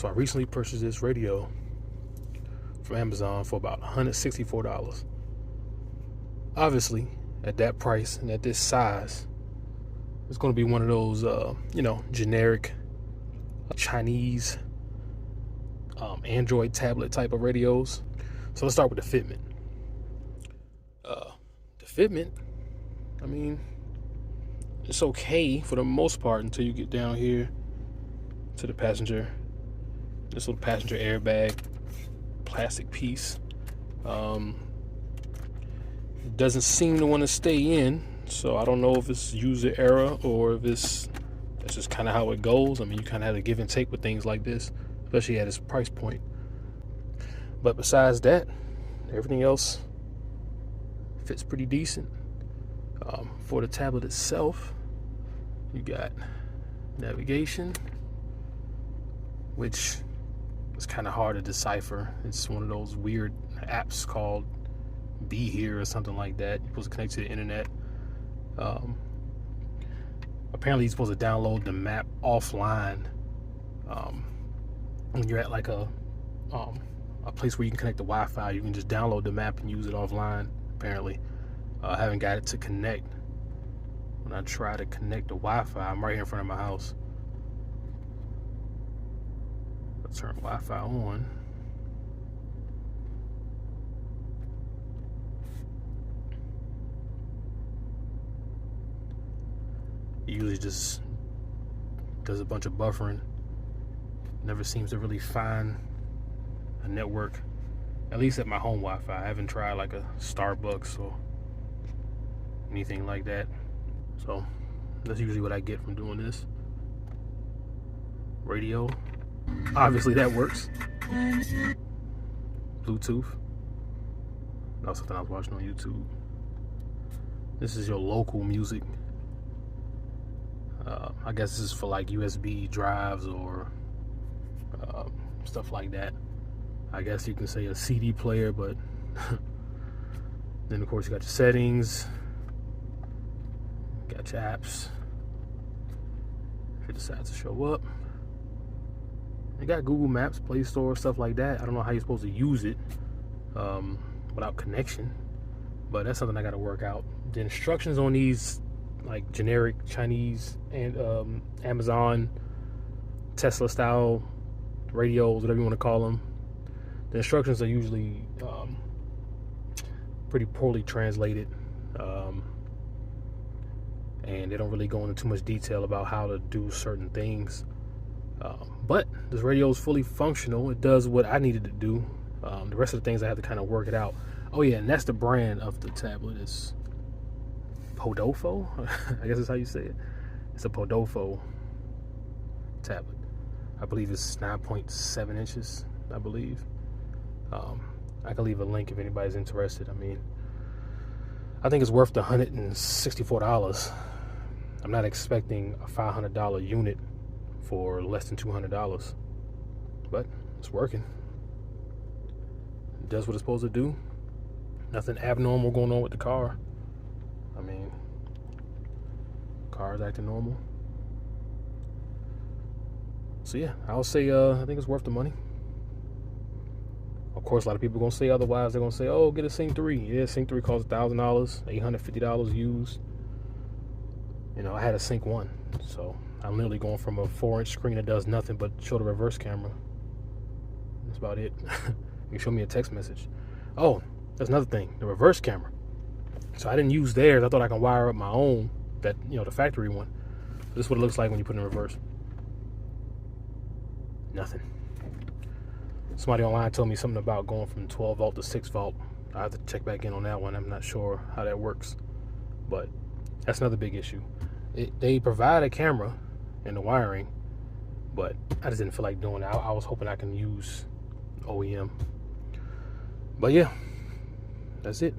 So I recently purchased this radio from Amazon for about $164. Obviously, at that price and at this size, it's going to be one of those, generic Chinese Android tablet type of radios. So let's start with the fitment. The fitment, I mean, it's okay for the most part until you get down here to the passenger. This little passenger airbag, plastic piece. It doesn't seem to want to stay in, so I don't know if it's user error or if that's just kind of how it goes. I mean, you kind of have to give and take with things like this, especially at its price point. But besides that, everything else fits pretty decent. For the tablet itself, you got navigation, which is kind of hard to decipher. It's one of those weird apps called Be Here or something like that. You're supposed to connect to the internet. Apparently, you're supposed to download the map offline when you're at like a place where you can connect to Wi-Fi. You can just download the map and use it offline. Apparently, I haven't got it to connect. When I try to connect to Wi-Fi, I'm right here in front of my house. Let's turn Wi-Fi on. It usually just does a bunch of buffering. Never seems to really find a network, at least at my home Wi-Fi. I haven't tried like a Starbucks or anything like that. So that's usually what I get from doing this. Radio, obviously that works. Bluetooth, that was something I was watching on YouTube. This is your local music. I guess this is for like USB drives or stuff like that. I guess you can say a CD player, but then of course you got your settings, got your apps if it decides to show up. You got Google Maps, Play Store, stuff like that. I don't know how you're supposed to use it without connection, but that's something I got to work out. The instructions on these like generic Chinese and Amazon Tesla style radios, whatever you want to call them, the instructions are usually pretty poorly translated, and they don't really go into too much detail about how to do certain things. But this radio is fully functional. It does what I needed to do. The rest of the things I have to kind of work it out. Oh yeah, and that's the brand of the tablet. It's Podofo, I guess that's how you say it. It's a Podofo tablet. I believe it's 9.7 inches, I believe. I can leave a link if anybody's interested. I mean, I think it's worth the $164. I'm not expecting a $500 unit for less than $200, but it's working. It does what it's supposed to do. Nothing abnormal going on with the car. I mean, car's acting normal. So yeah, I'll say I think it's worth the money. Of course, a lot of people are gonna say otherwise. They're gonna say, "Oh, get a Sync 3." Yeah, Sync 3 costs $1,000, $850 used. You know, I had a Sync 1, so I'm literally going from a 4-inch screen that does nothing but show the reverse camera. That's about it. You can show me a text message. Oh, that's another thing, the reverse camera. So I didn't use theirs. I thought I can wire up my own, that, you know, the factory one. This is what it looks like when you put it in reverse. Nothing. Somebody online told me something about going from 12 volt to 6 volt. I have to check back in on that one. I'm not sure how that works, but that's another big issue. They provide a camera and the wiring, but I just didn't feel like doing that. I was hoping I can use OEM. But yeah, that's it.